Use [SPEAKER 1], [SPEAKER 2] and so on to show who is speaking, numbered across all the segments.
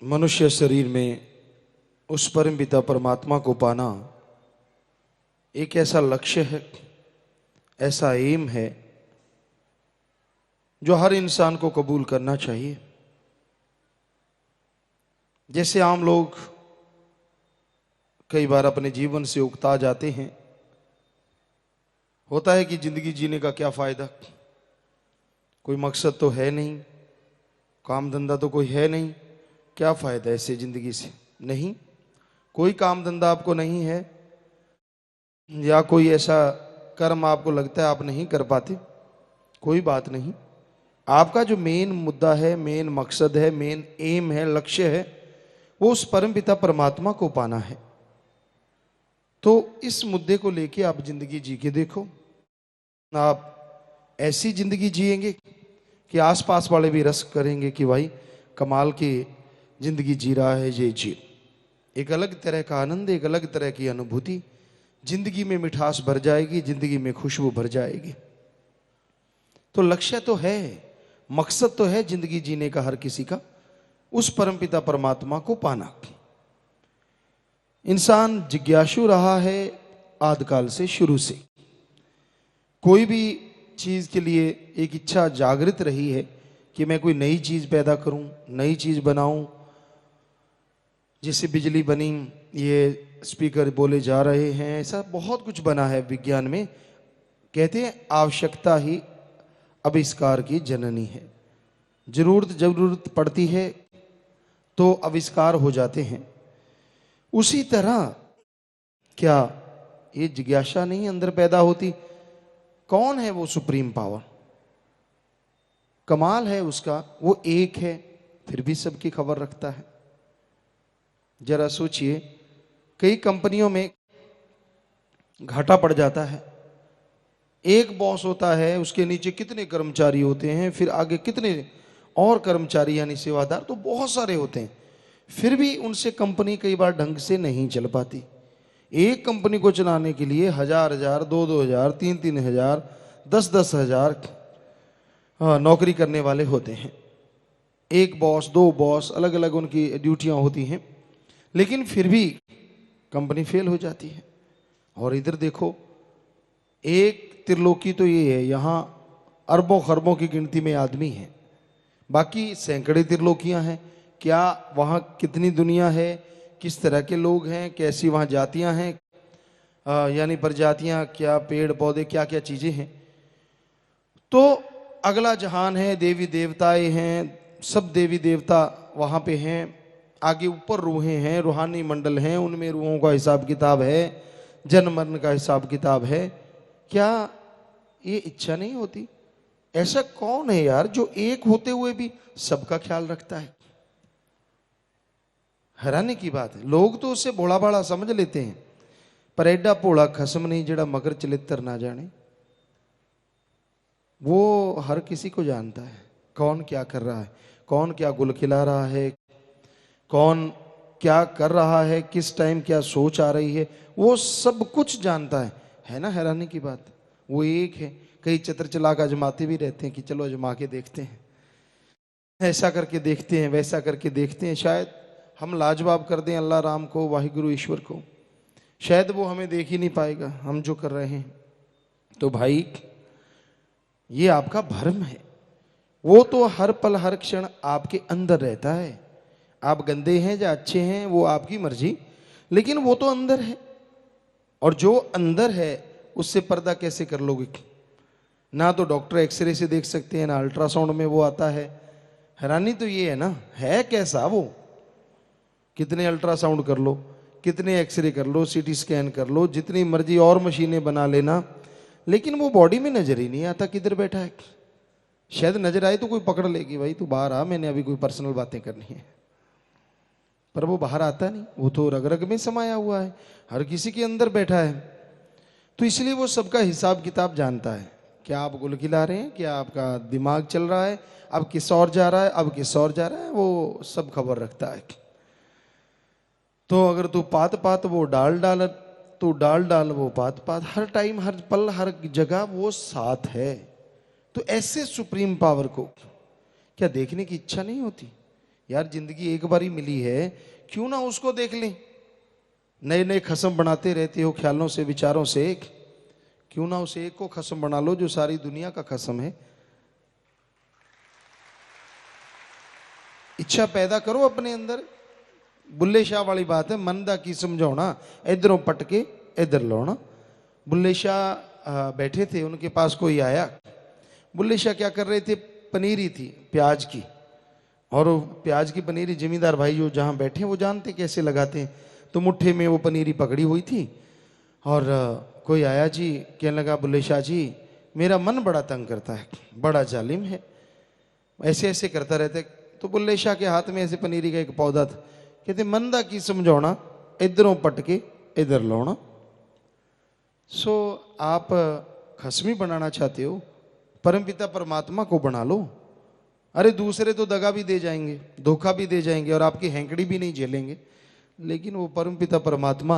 [SPEAKER 1] मनुष्य शरीर में उस परम पिता परमात्मा को पाना एक ऐसा लक्ष्य है, ऐसा एम है जो हर इंसान को कबूल करना चाहिए। जैसे आम लोग कई बार अपने जीवन से उकता जाते हैं, होता है कि जिंदगी जीने का क्या फायदा, कोई मकसद तो है नहीं, काम धंधा तो कोई है नहीं, क्या फायदा ऐसे जिंदगी से। नहीं, कोई काम धंधा आपको नहीं है या कोई ऐसा कर्म आपको लगता है आप नहीं कर पाते, कोई बात नहीं। आपका जो मेन मुद्दा है, मेन मकसद है, मेन एम है, लक्ष्य है, वो उस परम पिता परमात्मा को पाना है। तो इस मुद्दे को लेके आप जिंदगी जी के देखो। आप ऐसी जिंदगी जिएंगे कि आसपास वाले भी रस करेंगे कि भाई कमाल की जिंदगी जी रहा है ये जी। एक अलग तरह का आनंद, एक अलग तरह की अनुभूति, जिंदगी में मिठास भर जाएगी, जिंदगी में खुशबू भर जाएगी। तो लक्ष्य तो है, मकसद तो है जिंदगी जीने का हर किसी का, उस परमपिता परमात्मा को पाना। इंसान जिज्ञासु रहा है आदिकाल से, शुरू से। कोई भी चीज के लिए एक इच्छा जागृत रही है कि मैं कोई नई चीज पैदा करूं, नई चीज बनाऊं। जैसे बिजली बनी, ये स्पीकर बोले जा रहे हैं, ऐसा बहुत कुछ बना है विज्ञान में। कहते हैं आवश्यकता ही आविष्कार की जननी है। जरूरत पड़ती है तो आविष्कार हो जाते हैं। उसी तरह क्या ये जिज्ञासा नहीं अंदर पैदा होती? कौन है वो सुप्रीम पावर? कमाल है उसका, वो एक है फिर भी सबकी खबर रखता है। जरा सोचिए, कई कंपनियों में घाटा पड़ जाता है, एक बॉस होता है, उसके नीचे कितने कर्मचारी होते हैं, फिर आगे कितने और कर्मचारी यानी सेवादार तो बहुत सारे होते हैं, फिर भी उनसे कंपनी कई बार ढंग से नहीं चल पाती। एक कंपनी को चलाने के लिए हजार हजार, दो दो हजार, तीन तीन हजार, दस दस हजार नौकरी करने वाले होते हैं। एक बॉस, दो बॉस, अलग अलग उनकी ड्यूटियां होती हैं, लेकिन फिर भी कंपनी फेल हो जाती है। और इधर देखो, एक त्रिलोकी तो ये है, यहां अरबों खरबों की गिनती में आदमी हैं, बाकी सैकड़े त्रिलोकियां हैं। क्या वहां कितनी दुनिया है, किस तरह के लोग हैं, कैसी वहां जातियां हैं, यानी प्रजातियां, क्या पेड़ पौधे, क्या क्या चीजें हैं। तो अगला जहान है, देवी देवताएं हैं, सब देवी देवता वहां पे हैं। आगे ऊपर रूहें हैं, रूहानी मंडल हैं, उनमें रूहों का हिसाब किताब है, जन्म मरण का हिसाब किताब है। क्या ये इच्छा नहीं होती? ऐसा कौन है यार जो एक होते हुए भी सबका ख्याल रखता है? हैरानी की बात है। लोग तो उसे भोला भाला समझ लेते हैं, पर एडा भोला खसम नहीं जेड़ा मगर चलित्र ना जाने। वो हर किसी को जानता है, कौन क्या कर रहा है, कौन क्या गुल खिला रहा है, कौन क्या कर रहा है, किस टाइम क्या सोच आ रही है, वो सब कुछ जानता है ना। हैरानी की बात, वो एक है। कई चतर चलाक आजमाते भी रहते हैं कि चलो आजमा के देखते हैं, ऐसा करके देखते हैं, वैसा करके देखते हैं, शायद हम लाजवाब कर दें अल्लाह राम को, वाहिगुरु ईश्वर को, शायद वो हमें देख ही नहीं पाएगा हम जो कर रहे हैं। तो भाई ये आपका भ्रम है। वो तो हर पल हर क्षण आपके अंदर रहता है। आप गंदे हैं या अच्छे हैं वो आपकी मर्जी, लेकिन वो तो अंदर है। और जो अंदर है उससे पर्दा कैसे कर लोगे? ना तो डॉक्टर एक्सरे से देख सकते हैं, ना अल्ट्रासाउंड में वो आता है। हैरानी तो ये है ना, है कैसा वो? कितने अल्ट्रासाउंड कर लो, कितने एक्सरे कर लो, सीटी स्कैन कर लो, जितनी मर्जी और मशीनें बना लेना, लेकिन वो बॉडी में नजर ही नहीं आता किधर बैठा है। शायद नजर आए तो कोई पकड़ लेगी, भाई तू बाहर आ, मैंने अभी कोई पर्सनल बातें करनी है, पर वो बाहर आता नहीं। वो तो रग रग में समाया हुआ है, हर किसी के अंदर बैठा है। तो इसलिए वो सबका हिसाब किताब जानता है। क्या आप गुल खिला रहे हैं, क्या आपका दिमाग चल रहा है, अब किस और जा रहा है, अब किस और जा रहा है, वो सब खबर रखता है। तो अगर तू पात पात वो डाल डाल, तू डाल डाल वो पात पात, हर टाइम हर पल हर जगह वो साथ है। तो ऐसे सुप्रीम पावर को क्या देखने की इच्छा नहीं होती? यार जिंदगी एक बार ही मिली है, क्यों ना उसको देख लें। नए नए खसम बनाते रहते हो ख्यालों से विचारों से, क्यों ना उस एक को खसम बना लो जो सारी दुनिया का खसम है। इच्छा पैदा करो अपने अंदर। बुल्ले शाह वाली बात है, मन दा की समझाना, इधरों पटके इधर लौना। बुल्ले शाह बैठे थे, उनके पास कोई आया। बुल्ले शाह क्या कर रहे थे, पनीरी थी प्याज की, और वो प्याज की पनीरी जमींदार भाई जो जहाँ बैठे वो जानते कैसे लगाते हैं। तो मुट्ठे में वो पनीरी पकड़ी हुई थी, और कोई आया जी, कहने लगा बुल्ले शाह जी मेरा मन बड़ा तंग करता है, बड़ा जालिम है, ऐसे ऐसे करता रहता है। तो बुल्ले शाह के हाथ में ऐसे पनीरी का एक पौधा था। कहते मंदा की समझाना, इधरों पटके इधर लौना। सो आप खसमी बनाना चाहते हो, परमपिता परमात्मा को बना लो। अरे दूसरे तो दगा भी दे जाएंगे, धोखा भी दे जाएंगे, और आपकी हैंकड़ी भी नहीं झेलेंगे, लेकिन वो परमपिता परमात्मा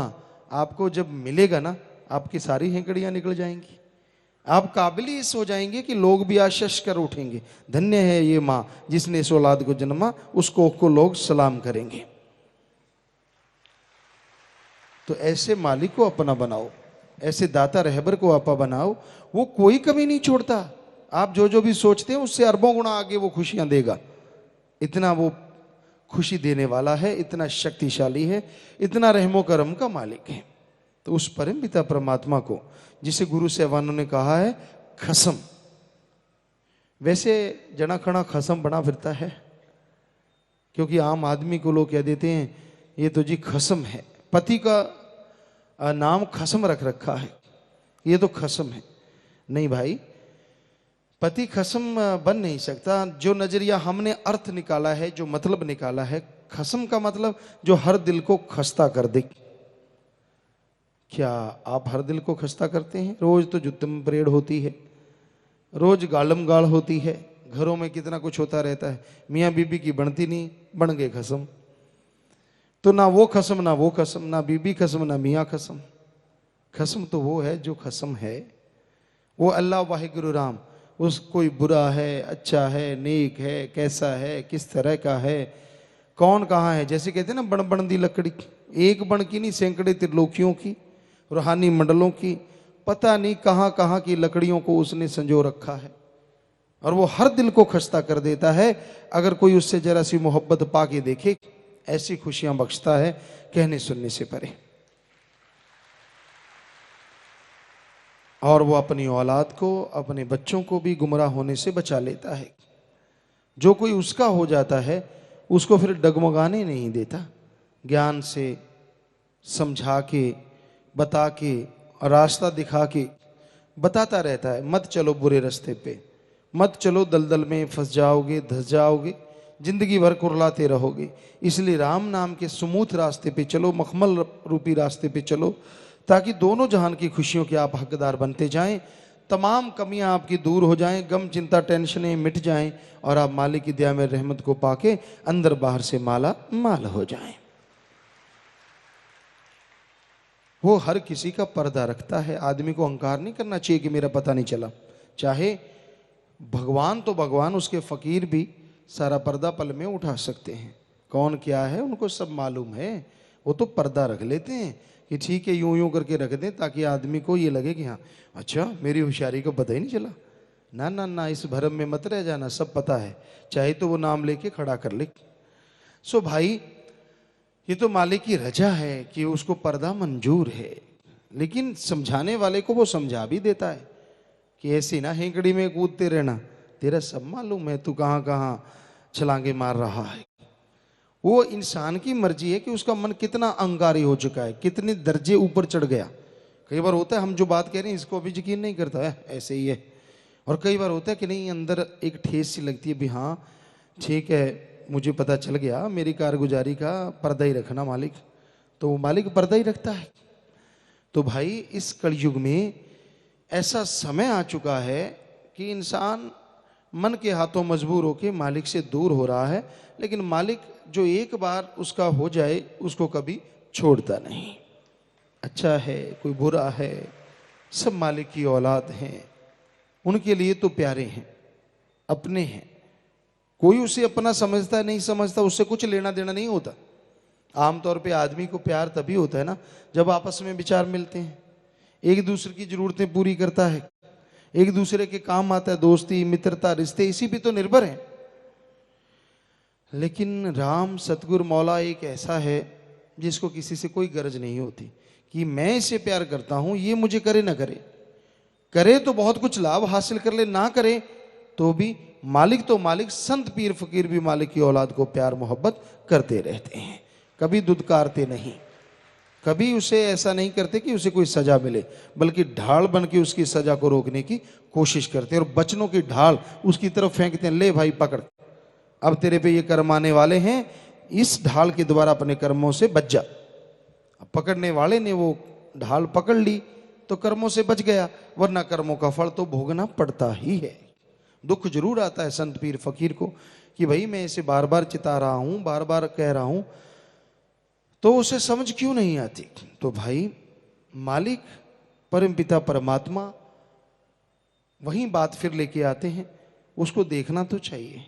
[SPEAKER 1] आपको जब मिलेगा ना, आपकी सारी हैंकड़ियां निकल जाएंगी। आप काबिल इस हो जाएंगे कि लोग भी आशीष कर उठेंगे, धन्य है ये माँ जिसने इस औलाद को जन्मा, उसको को लोग सलाम करेंगे। तो ऐसे मालिक को अपना बनाओ, ऐसे दाता रहबर को आपा बनाओ, वो कोई कमी नहीं छोड़ता। आप जो जो भी सोचते हैं उससे अरबों गुना आगे वो खुशियां देगा। इतना वो खुशी देने वाला है, इतना शक्तिशाली है, इतना रहमो करम का मालिक है। तो उस परम पिता परमात्मा को, जिसे गुरु साहबानों ने कहा है खसम, वैसे जना खना खसम बना फिरता है, क्योंकि आम आदमी को लोग कह देते हैं ये तो जी खसम है, पति का नाम खसम रख रखा है, ये तो खसम है। नहीं भाई, पति खसम बन नहीं सकता। जो नजरिया हमने अर्थ निकाला है, जो मतलब निकाला है, खसम का मतलब जो हर दिल को खस्ता कर दे। क्या आप हर दिल को खस्ता करते हैं? रोज तो जुत्तम परेड होती है, रोज गालम गाल होती है, घरों में कितना कुछ होता रहता है, मियाँ बीबी की बनती नहीं, बन गए खसम। तो ना वो खसम ना वो खसम, ना बीबी खसम ना मियाँ खसम। खसम तो वो है जो खसम है, वो अल्लाह वाहिगुरु राम। उस कोई बुरा है, अच्छा है, नेक है, कैसा है, किस तरह का है, कौन कहाँ है। जैसे कहते हैं ना, बण बण दी लकड़ी, एक बण की नहीं सैकड़े त्रिलोकियों की, रूहानी मंडलों की, पता नहीं कहाँ कहाँ की लकड़ियों को उसने संजो रखा है, और वो हर दिल को खस्ता कर देता है। अगर कोई उससे जरा सी मोहब्बत पा के देखे, ऐसी खुशियां बख्शता है कहने सुनने से परे। और वो अपनी औलाद को, अपने बच्चों को भी गुमराह होने से बचा लेता है। जो कोई उसका हो जाता है उसको फिर डगमगाने नहीं देता, ज्ञान से समझा के, बता के, रास्ता दिखा के बताता रहता है। मत चलो बुरे रास्ते पे, मत चलो दलदल में फंस जाओगे, धस जाओगे, जिंदगी भर कुरलाते रहोगे। इसलिए राम नाम के सुमूथ रास्ते पे चलो, मखमल रूपी रास्ते पे चलो, ताकि दोनों जहान की खुशियों के आप हकदार बनते जाएं, तमाम कमियां आपकी दूर हो जाएं, गम चिंता टेंशनें मिट जाएं, और आप मालिक की दया में रहमत को पाके अंदर बाहर से माला माल हो जाएं। वो हर किसी का पर्दा रखता है। आदमी को अहंकार नहीं करना चाहिए कि मेरा पता नहीं चला। चाहे भगवान तो भगवान, उसके फकीर भी सारा पर्दा पल में उठा सकते हैं। कौन क्या है उनको सब मालूम है, वो तो पर्दा रख लेते हैं कि ठीक है, यूं यूं करके रख दें, ताकि आदमी को ये लगे कि हाँ अच्छा मेरी होशियारी को पता ही नहीं चला। ना ना ना, इस भरम में मत रह जाना, सब पता है, चाहे तो वो नाम लेके खड़ा कर ले। सो भाई, ये तो मालिक की रजा है कि उसको पर्दा मंजूर है, लेकिन समझाने वाले को वो समझा भी देता है कि ऐसी ना हेंकड़ी में कूदते रहना, तेरा सब मालूम है, तू कहाँ कहाँ छलांगे मार रहा है। वो इंसान की मर्जी है कि उसका मन कितना अंगारी हो चुका है, कितने दर्जे ऊपर चढ़ गया। कई बार होता है हम जो बात कह रहे हैं इसको अभी यकीन नहीं करता है, ऐसे ही है। और कई बार होता है कि नहीं, अंदर एक ठेस सी लगती है भी हाँ ठीक है, मुझे पता चल गया, मेरी कारगुजारी का पर्दा ही रखना मालिक। तो वो मालिक पर्दा ही रखता है। तो भाई, इस कलयुग में ऐसा समय आ चुका है कि इंसान मन के हाथों मजबूर होकर मालिक से दूर हो रहा है, लेकिन मालिक जो एक बार उसका हो जाए उसको कभी छोड़ता नहीं। अच्छा है कोई बुरा है, सब मालिक की औलाद हैं, उनके लिए तो प्यारे हैं, अपने हैं, कोई उसे अपना समझता है नहीं समझता, उससे कुछ लेना देना नहीं होता। आमतौर पे आदमी को प्यार तभी होता है ना जब आपस में विचार मिलते हैं, एक दूसरे की जरूरतें पूरी करता है, एक दूसरे के काम आता है, दोस्ती मित्रता रिश्ते इसी पे तो निर्भर है। लेकिन राम सतगुरु मौला एक ऐसा है जिसको किसी से कोई गरज नहीं होती कि मैं इसे प्यार करता हूं, ये मुझे करे ना करे, करे तो बहुत कुछ लाभ हासिल कर ले, ना करे तो भी मालिक तो मालिक, संत पीर फकीर भी मालिक की औलाद को प्यार मोहब्बत करते रहते हैं, कभी दुदकारते नहीं, कभी उसे ऐसा नहीं करते कि उसे कोई सजा मिले, बल्कि ढाल बन के उसकी सजा को रोकने की कोशिश करते हैं और बचनों की ढाल उसकी तरफ फेंकते हैं, ले भाई पकड़, अब तेरे पे ये कर्म आने वाले हैं, इस ढाल के द्वारा अपने कर्मों से बच जा। अब पकड़ने वाले ने वो ढाल पकड़ ली तो कर्मों से बच गया, वरना कर्मों का फल तो भोगना पड़ता ही है। दुख जरूर आता है संत पीर फकीर को कि भाई मैं इसे बार बार चिता रहा हूं, बार बार कह रहा हूं, तो उसे समझ क्यों नहीं आती। तो भाई मालिक परमपिता परमात्मा वही बात फिर लेके आते हैं, उसको देखना तो चाहिए।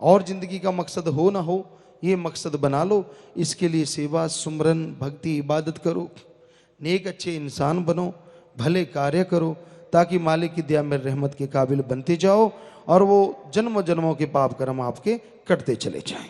[SPEAKER 1] और जिंदगी का मकसद हो ना हो, ये मकसद बना लो, इसके लिए सेवा सुमरन भक्ति इबादत करो, नेक अच्छे इंसान बनो, भले कार्य करो, ताकि मालिक की दया में रहमत के काबिल बनते जाओ और वो जन्म जन्मों के पाप कर्म आपके कटते चले जाएं।